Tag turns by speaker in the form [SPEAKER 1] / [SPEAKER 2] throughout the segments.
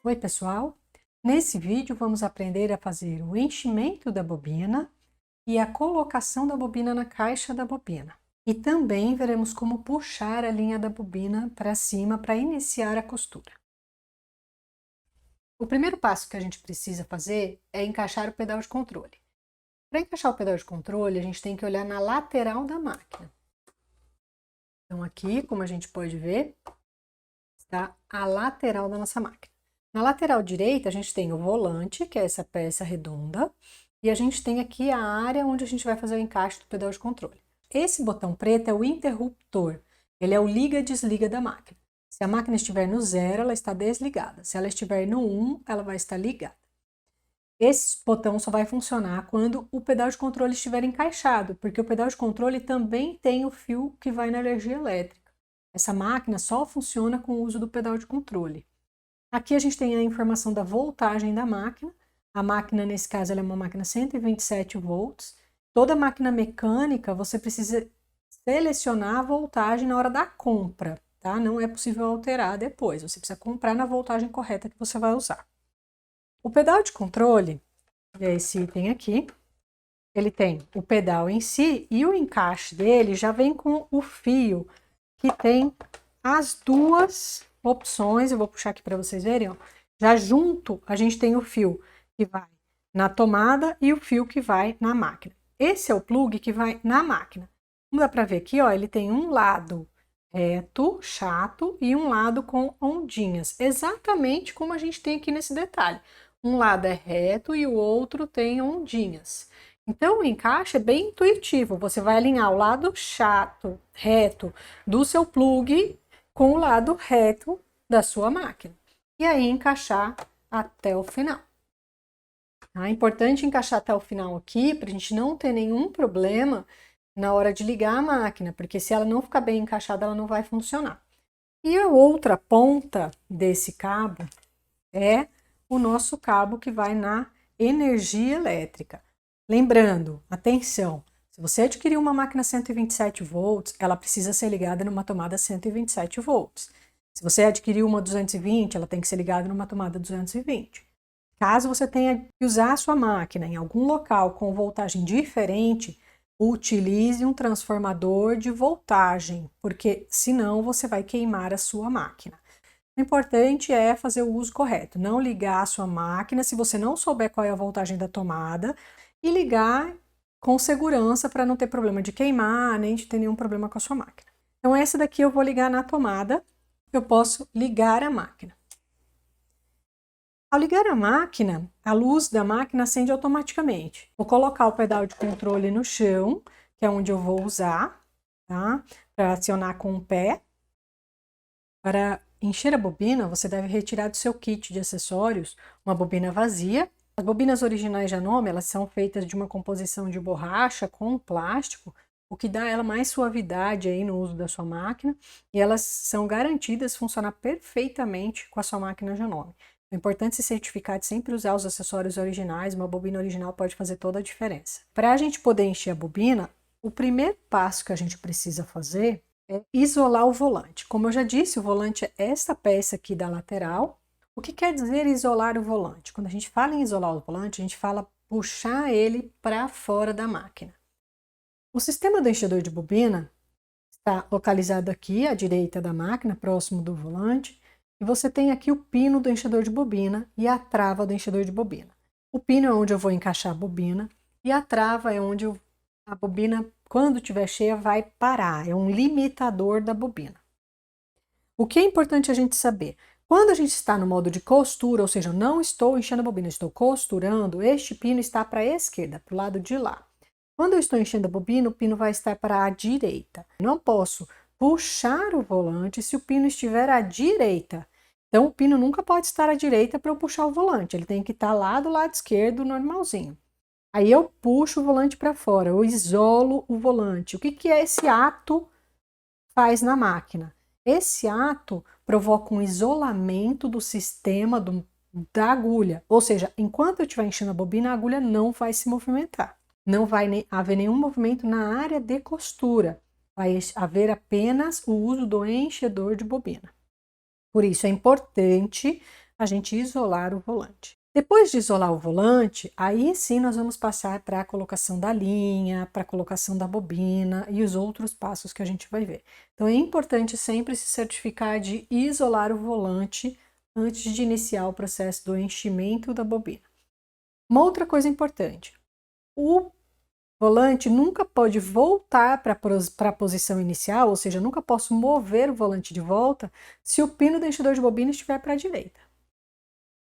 [SPEAKER 1] Oi pessoal, nesse vídeo vamos aprender a fazer o enchimento da bobina e a colocação da bobina na caixa da bobina. E também veremos como puxar a linha da bobina para cima para iniciar a costura. O primeiro passo que a gente precisa fazer é encaixar o pedal de controle. Para encaixar o pedal de controle, a gente tem que olhar na lateral da máquina. Então aqui, como a gente pode ver, está a lateral da nossa máquina. Na lateral direita, a gente tem o volante, que é essa peça redonda, e a gente tem aqui a área onde a gente vai fazer o encaixe do pedal de controle. Esse botão preto é o interruptor, ele é o liga e desliga da máquina. Se a máquina estiver no 0, ela está desligada. Se ela estiver no 1, ela vai estar ligada. Esse botão só vai funcionar quando o pedal de controle estiver encaixado, porque o pedal de controle também tem o fio que vai na energia elétrica. Essa máquina só funciona com o uso do pedal de controle. Aqui a gente tem a informação da voltagem da máquina. A máquina, nesse caso, ela é uma máquina 127 volts. Toda máquina mecânica, você precisa selecionar a voltagem na hora da compra, tá? Não é possível alterar depois. Você precisa comprar na voltagem correta que você vai usar. O pedal de controle, é esse item aqui, ele tem o pedal em si e o encaixe dele já vem com o fio que tem as duas opções. Eu vou puxar aqui para vocês verem, ó. Já junto a gente tem o fio que vai na tomada e o fio que vai na máquina. Esse é o plug que vai na máquina. Como dá para ver aqui, ó, ele tem um lado reto, chato, e um lado com ondinhas, exatamente como a gente tem aqui nesse detalhe. Um lado é reto e o outro tem ondinhas. Então, o encaixe é bem intuitivo. Você vai alinhar o lado chato, reto, do seu plug com o lado reto da sua máquina. E aí, encaixar até o final. É importante encaixar até o final aqui, para a gente não ter nenhum problema na hora de ligar a máquina, porque se ela não ficar bem encaixada, ela não vai funcionar. E a outra ponta desse cabo é o nosso cabo que vai na energia elétrica. Lembrando, atenção, se você adquirir uma máquina 127 volts, ela precisa ser ligada numa tomada 127 volts. Se você adquirir uma 220, ela tem que ser ligada numa tomada 220. Caso você tenha que usar a sua máquina em algum local com voltagem diferente, utilize um transformador de voltagem, porque senão você vai queimar a sua máquina. O importante é fazer o uso correto, não ligar a sua máquina se você não souber qual é a voltagem da tomada e ligar com segurança para não ter problema de queimar, nem de ter nenhum problema com a sua máquina. Então essa daqui eu vou ligar na tomada, eu posso ligar a máquina. Ao ligar a máquina, a luz da máquina acende automaticamente. Vou colocar o pedal de controle no chão, que é onde eu vou usar, tá? Para acionar com o pé. Para encher a bobina, você deve retirar do seu kit de acessórios uma bobina vazia. As bobinas originais Janome, elas são feitas de uma composição de borracha com plástico, o que dá a ela mais suavidade aí no uso da sua máquina, e elas são garantidas funcionar perfeitamente com a sua máquina Janome. É importante se certificar de sempre usar os acessórios originais, uma bobina original pode fazer toda a diferença. Para a gente poder encher a bobina, o primeiro passo que a gente precisa fazer é isolar o volante. Como eu já disse, o volante é essa peça aqui da lateral. O que quer dizer isolar o volante? Quando a gente fala em isolar o volante, a gente fala puxar ele para fora da máquina. O sistema do enchedor de bobina está localizado aqui à direita da máquina, próximo do volante. E você tem aqui o pino do enchedor de bobina e a trava do enchedor de bobina. O pino é onde eu vou encaixar a bobina e a trava é onde a bobina, quando estiver cheia, vai parar. É um limitador da bobina. O que é importante a gente saber? Quando a gente está no modo de costura, ou seja, eu não estou enchendo a bobina, estou costurando, este pino está para a esquerda, para o lado de lá. Quando eu estou enchendo a bobina, o pino vai estar para a direita. Não posso puxar o volante se o pino estiver à direita. Então, o pino nunca pode estar à direita para eu puxar o volante. Ele tem que estar lá do lado esquerdo, normalzinho. Aí eu puxo o volante para fora, eu isolo o volante. O que que esse ato faz na máquina? Esse ato provoca um isolamento do sistema da agulha. Ou seja, enquanto eu estiver enchendo a bobina, a agulha não vai se movimentar. Não vai haver nenhum movimento na área de costura. Vai haver apenas o uso do enchedor de bobina. Por isso é importante a gente isolar o volante. Depois de isolar o volante, aí sim nós vamos passar para a colocação da linha, para a colocação da bobina e os outros passos que a gente vai ver. Então é importante sempre se certificar de isolar o volante antes de iniciar o processo do enchimento da bobina. Uma outra coisa importante, o volante nunca pode voltar para a posição inicial, ou seja, eu nunca posso mover o volante de volta se o pino do enchedor de bobina estiver para a direita.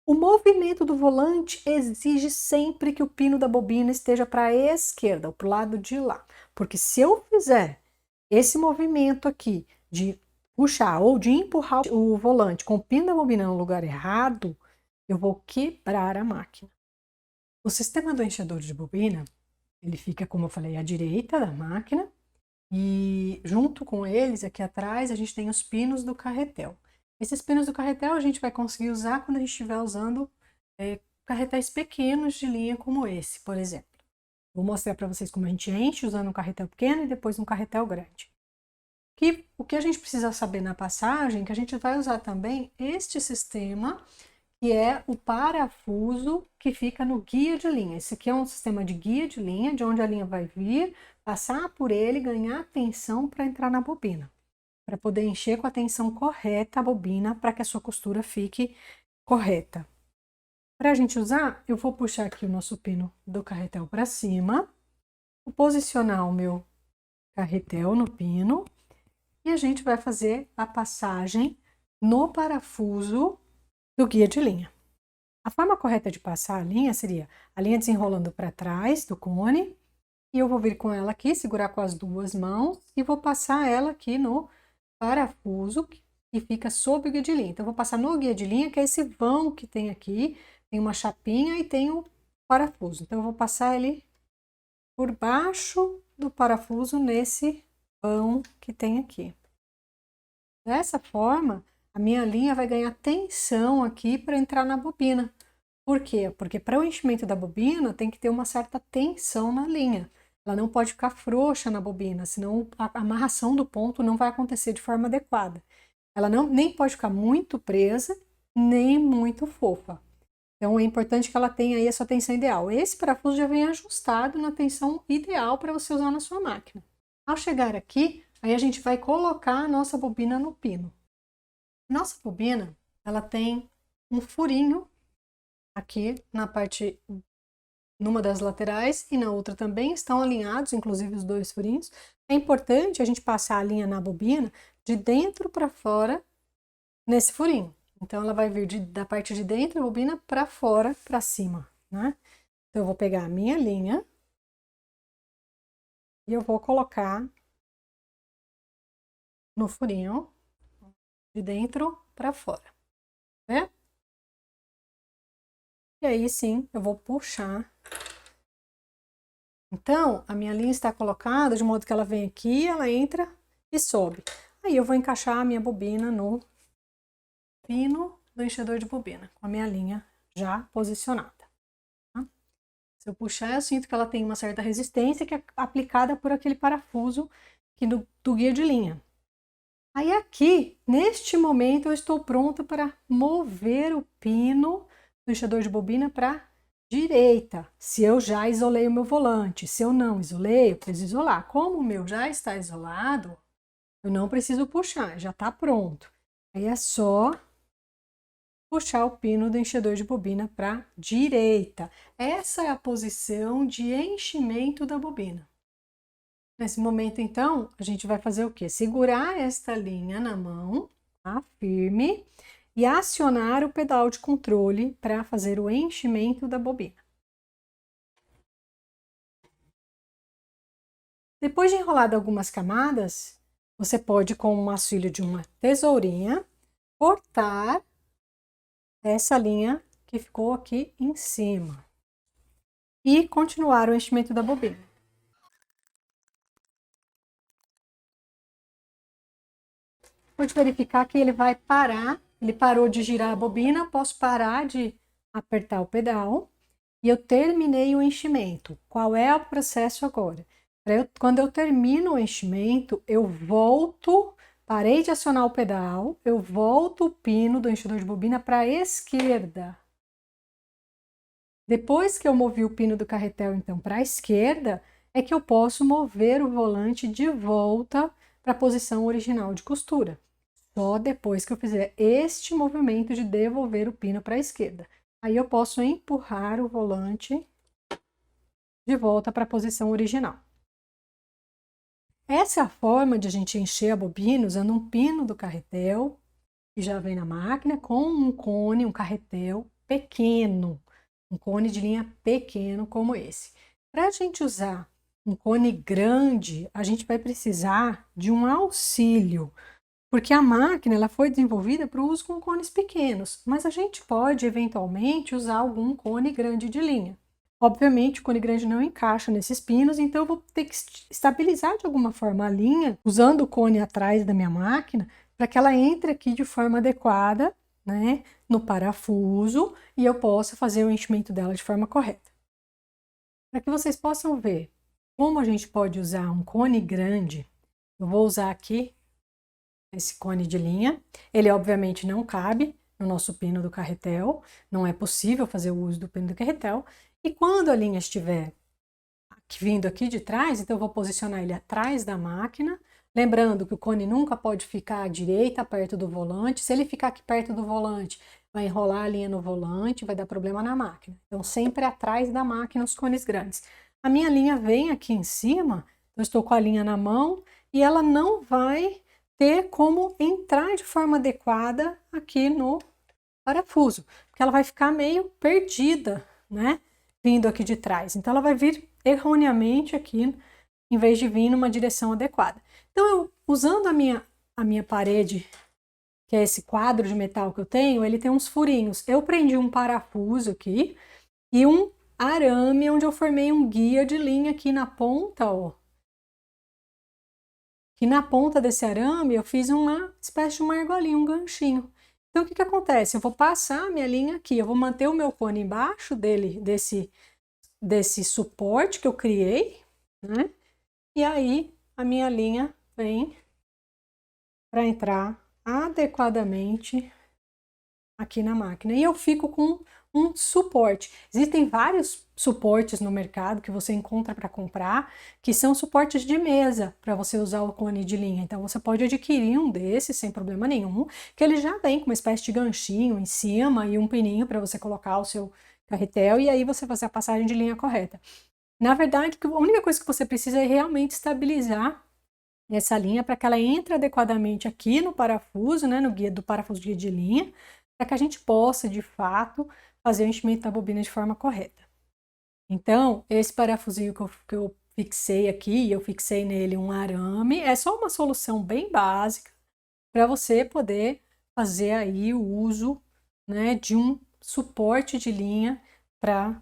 [SPEAKER 1] O movimento do volante exige sempre que o pino da bobina esteja para a esquerda, para o lado de lá. Porque se eu fizer esse movimento aqui de puxar ou de empurrar o volante com o pino da bobina no lugar errado, eu vou quebrar a máquina. O sistema do enchedor de bobina, ele fica, como eu falei, à direita da máquina e junto com eles, aqui atrás, a gente tem os pinos do carretel. Esses pinos do carretel a gente vai conseguir usar quando a gente estiver usando carretéis pequenos de linha como esse, por exemplo. Vou mostrar para vocês como a gente enche usando um carretel pequeno e depois um carretel grande. O que a gente precisa saber na passagem, que a gente vai usar também este sistema, que é o parafuso que fica no guia de linha. Esse aqui é um sistema de guia de linha, de onde a linha vai vir, passar por ele, ganhar tensão para entrar na bobina, para poder encher com a tensão correta a bobina, para que a sua costura fique correta. Para a gente usar, eu vou puxar aqui o nosso pino do carretel para cima, vou posicionar o meu carretel no pino e a gente vai fazer a passagem no parafuso do guia de linha. A forma correta de passar a linha seria a linha desenrolando para trás do cone e eu vou vir com ela aqui, segurar com as duas mãos e vou passar ela aqui no parafuso que fica sob o guia de linha. Então, eu vou passar no guia de linha, que é esse vão que tem aqui, tem uma chapinha e tem o parafuso. Então, eu vou passar ele por baixo do parafuso nesse vão que tem aqui. Dessa forma, a minha linha vai ganhar tensão aqui para entrar na bobina. Por quê? Porque para o enchimento da bobina tem que ter uma certa tensão na linha. Ela não pode ficar frouxa na bobina, senão a amarração do ponto não vai acontecer de forma adequada. Ela nem pode ficar muito presa, nem muito fofa. Então é importante que ela tenha aí a sua tensão ideal. Esse parafuso já vem ajustado na tensão ideal para você usar na sua máquina. Ao chegar aqui, aí a gente vai colocar a nossa bobina no pino. Nossa bobina, ela tem um furinho aqui na parte, numa das laterais e na outra também, estão alinhados, inclusive os dois furinhos. É importante a gente passar a linha na bobina de dentro para fora nesse furinho. Então, ela vai vir da parte de dentro da bobina para fora, para cima, né? Então, eu vou pegar a minha linha e eu vou colocar no furinho de dentro para fora, né? E aí, sim, eu vou puxar. Então, a minha linha está colocada de modo que ela vem aqui, ela entra e sobe. Aí, eu vou encaixar a minha bobina no pino do enchedor de bobina, com a minha linha já posicionada. Tá? Se eu puxar, eu sinto que ela tem uma certa resistência que é aplicada por aquele parafuso aqui do guia de linha. Aí aqui, neste momento, eu estou pronta para mover o pino do enchedor de bobina para a direita. Se eu já isolei o meu volante, se eu não isolei, eu preciso isolar. Como o meu já está isolado, eu não preciso puxar, já está pronto. Aí é só puxar o pino do enchedor de bobina para a direita. Essa é a posição de enchimento da bobina. Nesse momento, então, a gente vai fazer o quê? Segurar esta linha na mão, tá? Firme, e acionar o pedal de controle para fazer o enchimento da bobina. Depois de enrolado algumas camadas, você pode, com o auxílio de uma tesourinha, cortar essa linha que ficou aqui em cima e continuar o enchimento da bobina. Pode verificar que ele vai parar, ele parou de girar a bobina, posso parar de apertar o pedal e eu terminei o enchimento. Qual é o processo agora? Quando eu termino o enchimento, eu volto Parei de acionar o pedal, eu volto o pino do enchedor de bobina para a esquerda. Depois que eu movi o pino do carretel, então, para a esquerda, é que eu posso mover o volante de volta para a posição original de costura. Só depois que eu fizer este movimento de devolver o pino para a esquerda. Aí eu posso empurrar o volante de volta para a posição original. Essa é a forma de a gente encher a bobina usando um pino do carretel, que já vem na máquina, com um cone, um carretel pequeno, um cone de linha pequeno como esse. Para a gente usar um cone grande, a gente vai precisar de um auxílio, porque a máquina ela foi desenvolvida para o uso com cones pequenos, mas a gente pode eventualmente usar algum cone grande de linha. Obviamente, o cone grande não encaixa nesses pinos, então eu vou ter que estabilizar de alguma forma a linha, usando o cone atrás da minha máquina, para que ela entre aqui de forma adequada, né, no parafuso, e eu possa fazer o enchimento dela de forma correta. Para que vocês possam ver como a gente pode usar um cone grande, eu vou usar aqui esse cone de linha. Ele obviamente não cabe no nosso pino do carretel, não é possível fazer o uso do pino do carretel. E quando a linha estiver vindo aqui de trás, então eu vou posicionar ele atrás da máquina, lembrando que o cone nunca pode ficar à direita, perto do volante. Se ele ficar aqui perto do volante, vai enrolar a linha no volante, vai dar problema na máquina. Então, sempre atrás da máquina os cones grandes. A minha linha vem aqui em cima, eu estou com a linha na mão e ela não vai ter como entrar de forma adequada aqui no parafuso, porque ela vai ficar meio perdida, né? Vindo aqui de trás. Então, ela vai vir erroneamente aqui, em vez de vir numa direção adequada. Então, eu, usando a minha parede, que é esse quadro de metal que eu tenho, ele tem uns furinhos. Eu prendi um parafuso aqui e um arame, onde eu formei um guia de linha aqui na ponta, ó. E na ponta desse arame eu fiz uma espécie de uma argolinha, um ganchinho. Então, o que acontece? Eu vou passar a minha linha aqui, eu vou manter o meu cone embaixo dele, desse suporte que eu criei, né? E aí, a minha linha vem para entrar adequadamente aqui na máquina. E eu fico com um suporte. Existem vários suportes no mercado que você encontra para comprar, que são suportes de mesa para você usar o cone de linha. Então você pode adquirir um desses sem problema nenhum, que ele já vem com uma espécie de ganchinho em cima e um pininho para você colocar o seu carretel e aí você fazer a passagem de linha correta. Na verdade, a única coisa que você precisa é realmente estabilizar essa linha para que ela entre adequadamente aqui no parafuso, né, no guia do parafuso guia de linha, para que a gente possa, de fato, fazer o enchimento da bobina de forma correta. Então, esse parafusinho que eu fixei aqui, eu fixei nele um arame, é só uma solução bem básica para você poder fazer aí o uso, né, de um suporte de linha para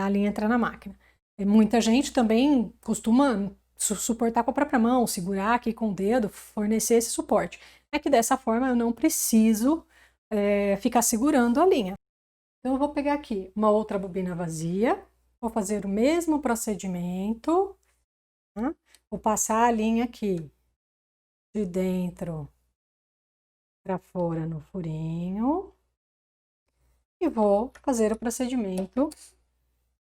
[SPEAKER 1] a linha entrar na máquina. Muita gente também costuma suportar com a própria mão, segurar aqui com o dedo, fornecer esse suporte. É que dessa forma eu não preciso ficar segurando a linha. Então, eu vou pegar aqui uma outra bobina vazia, vou fazer o mesmo procedimento, tá? Vou passar a linha aqui de dentro para fora no furinho e vou fazer o procedimento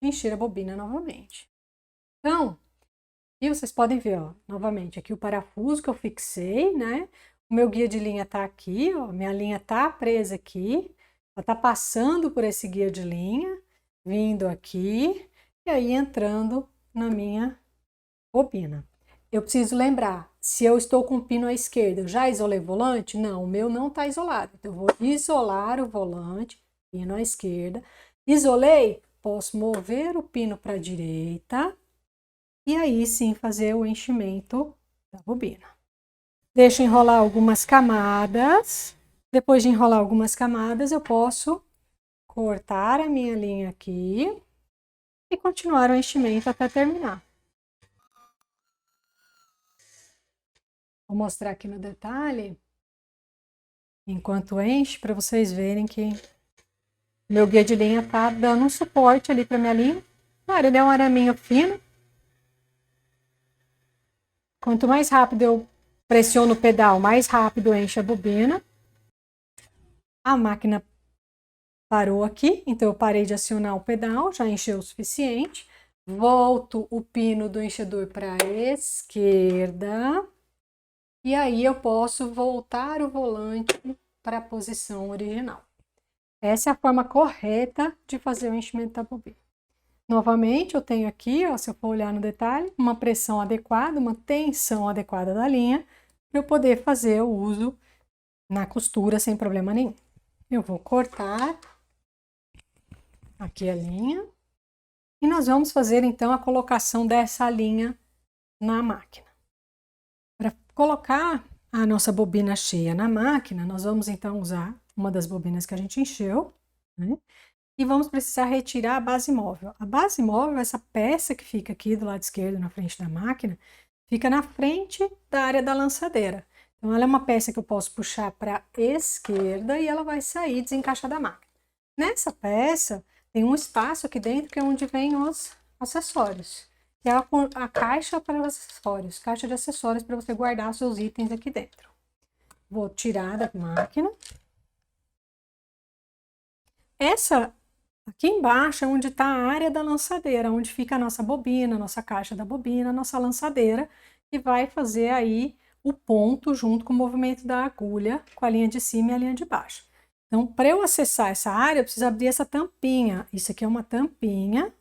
[SPEAKER 1] de encher a bobina novamente. Então, e vocês podem ver, ó, novamente, aqui o parafuso que eu fixei, né? O meu guia de linha tá aqui, ó, minha linha tá presa aqui. Ela tá passando por esse guia de linha, vindo aqui e aí entrando na minha bobina. Eu preciso lembrar, se eu estou com o pino à esquerda, eu já isolei o volante? Não, o meu não está isolado. Então, eu vou isolar o volante, pino à esquerda. Isolei, posso mover o pino para a direita e aí sim fazer o enchimento da bobina. Deixo enrolar algumas camadas. Depois de enrolar algumas camadas, eu posso cortar a minha linha aqui e continuar o enchimento até terminar. Vou mostrar aqui no detalhe, enquanto enche, para vocês verem que meu guia de linha tá dando um suporte ali para minha linha. Claro, ele é um araminho fino. Quanto mais rápido eu pressiono o pedal mais rápido, enche a bobina. A máquina parou aqui, então eu parei de acionar o pedal, já encheu o suficiente. Volto o pino do enchedor para a esquerda. E aí eu posso voltar o volante para a posição original. Essa é a forma correta de fazer o enchimento da bobina. Novamente, eu tenho aqui, ó, se eu for olhar no detalhe, uma pressão adequada, uma tensão adequada da linha, para eu poder fazer o uso na costura sem problema nenhum. Eu vou cortar aqui a linha e nós vamos fazer então a colocação dessa linha na máquina. Para colocar a nossa bobina cheia na máquina, nós vamos então usar uma das bobinas que a gente encheu, né? E vamos precisar retirar a base móvel. A base móvel, essa peça que fica aqui do lado esquerdo, na frente da máquina, fica na frente da área da lançadeira. Então, ela é uma peça que eu posso puxar para a esquerda e ela vai sair, desencaixar da máquina. Nessa peça, tem um espaço aqui dentro que é onde vem os acessórios. Que é a caixa para os acessórios, caixa de acessórios para você guardar seus itens aqui dentro. Vou tirar da máquina. Essa aqui embaixo é onde está a área da lançadeira, onde fica a nossa bobina, a nossa caixa da bobina, a nossa lançadeira, que vai fazer aí o ponto junto com o movimento da agulha, com a linha de cima e a linha de baixo. Então, para eu acessar essa área, eu preciso abrir essa tampinha. Isso aqui é uma tampinha.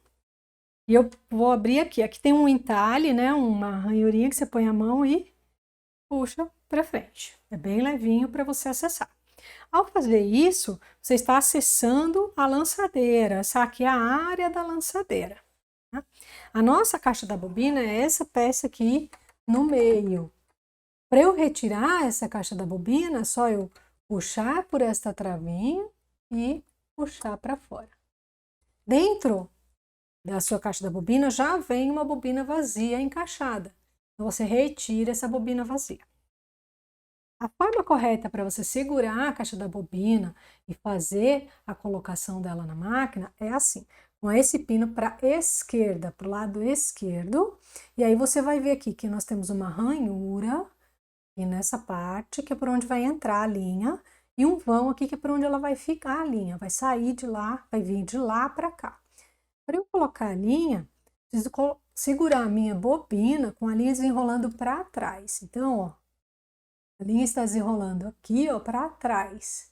[SPEAKER 1] E eu vou abrir aqui. Aqui tem um entalhe, né? Uma ranhurinha que você põe a mão e puxa para frente. É bem levinho para você acessar. Ao fazer isso, você está acessando a lançadeira. Essa aqui é a área da lançadeira. Tá? A nossa caixa da bobina é essa peça aqui no meio. Para eu retirar essa caixa da bobina, é só eu puxar por esta travinha e puxar para fora. Dentro da sua caixa da bobina já vem uma bobina vazia encaixada. Então, você retira essa bobina vazia. A forma correta para você segurar a caixa da bobina e fazer a colocação dela na máquina é assim, com esse pino para a esquerda, para o lado esquerdo. E aí você vai ver aqui que nós temos uma ranhura e nessa parte, que é por onde vai entrar a linha, e um vão aqui que é por onde ela vai ficar a linha, vai sair de lá, vai vir de lá para cá. Para eu colocar a linha, preciso segurar a minha bobina com a linha desenrolando para trás. Então, ó, a linha está desenrolando aqui, ó, para trás.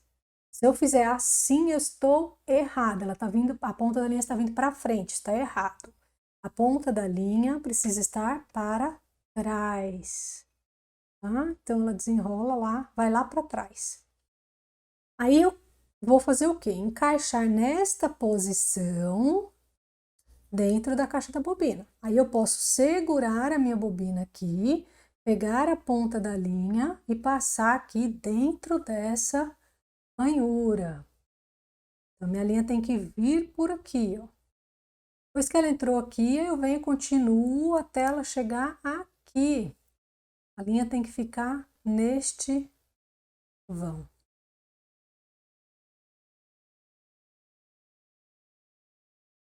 [SPEAKER 1] Se eu fizer assim, eu estou errada. Ela está vindo, a ponta da linha está vindo para frente, está errado. A ponta da linha precisa estar para trás. Tá? Então, ela desenrola lá, vai lá para trás. Aí eu vou fazer o quê? Encaixar nesta posição dentro da caixa da bobina. Aí eu posso segurar a minha bobina aqui, pegar a ponta da linha e passar aqui dentro dessa ranhura. Então, minha linha tem que vir por aqui, ó. Depois que ela entrou aqui, eu venho e continuo até ela chegar aqui. A linha tem que ficar neste vão.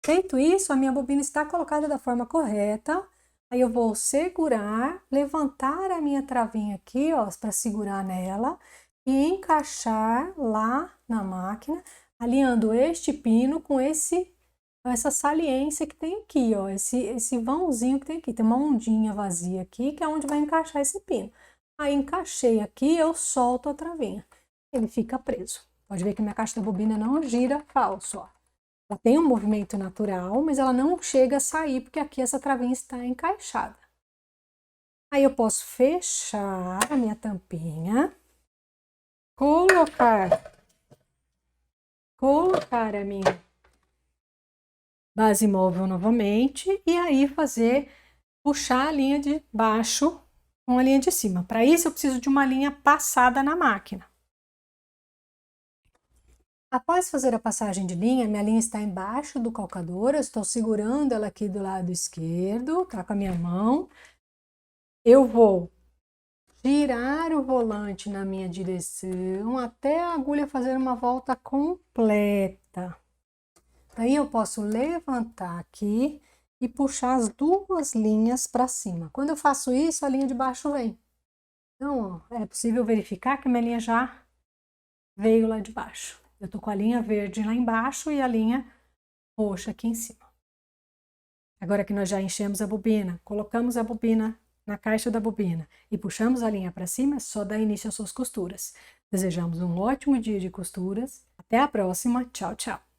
[SPEAKER 1] Feito isso, a minha bobina está colocada da forma correta. Aí eu vou segurar, levantar a minha travinha aqui, ó, para segurar nela e encaixar lá na máquina, alinhando este pino com essa saliência que tem aqui, ó, esse vãozinho que tem aqui. Tem uma ondinha vazia aqui, que é onde vai encaixar esse pino. Aí encaixei aqui, eu solto a travinha. Ele fica preso. Pode ver que minha caixa da bobina não gira falso, ó. Ela tem um movimento natural, mas ela não chega a sair, porque aqui essa travinha está encaixada. Aí eu posso fechar a minha tampinha, colocar a minha base móvel novamente e aí puxar a linha de baixo com a linha de cima. Para isso eu preciso de uma linha passada na máquina. Após fazer a passagem de linha, minha linha está embaixo do calcador, eu estou segurando ela aqui do lado esquerdo, tá com a minha mão. Eu vou girar o volante na minha direção até a agulha fazer uma volta completa. Daí eu posso levantar aqui e puxar as duas linhas para cima. Quando eu faço isso, a linha de baixo vem. Então, ó, é possível verificar que a minha linha já veio lá de baixo. Eu tô com a linha verde lá embaixo e a linha roxa aqui em cima. Agora que nós já enchemos a bobina, colocamos a bobina na caixa da bobina e puxamos a linha para cima, é só dar início às suas costuras. Desejamos um ótimo dia de costuras. Até a próxima. Tchau, tchau.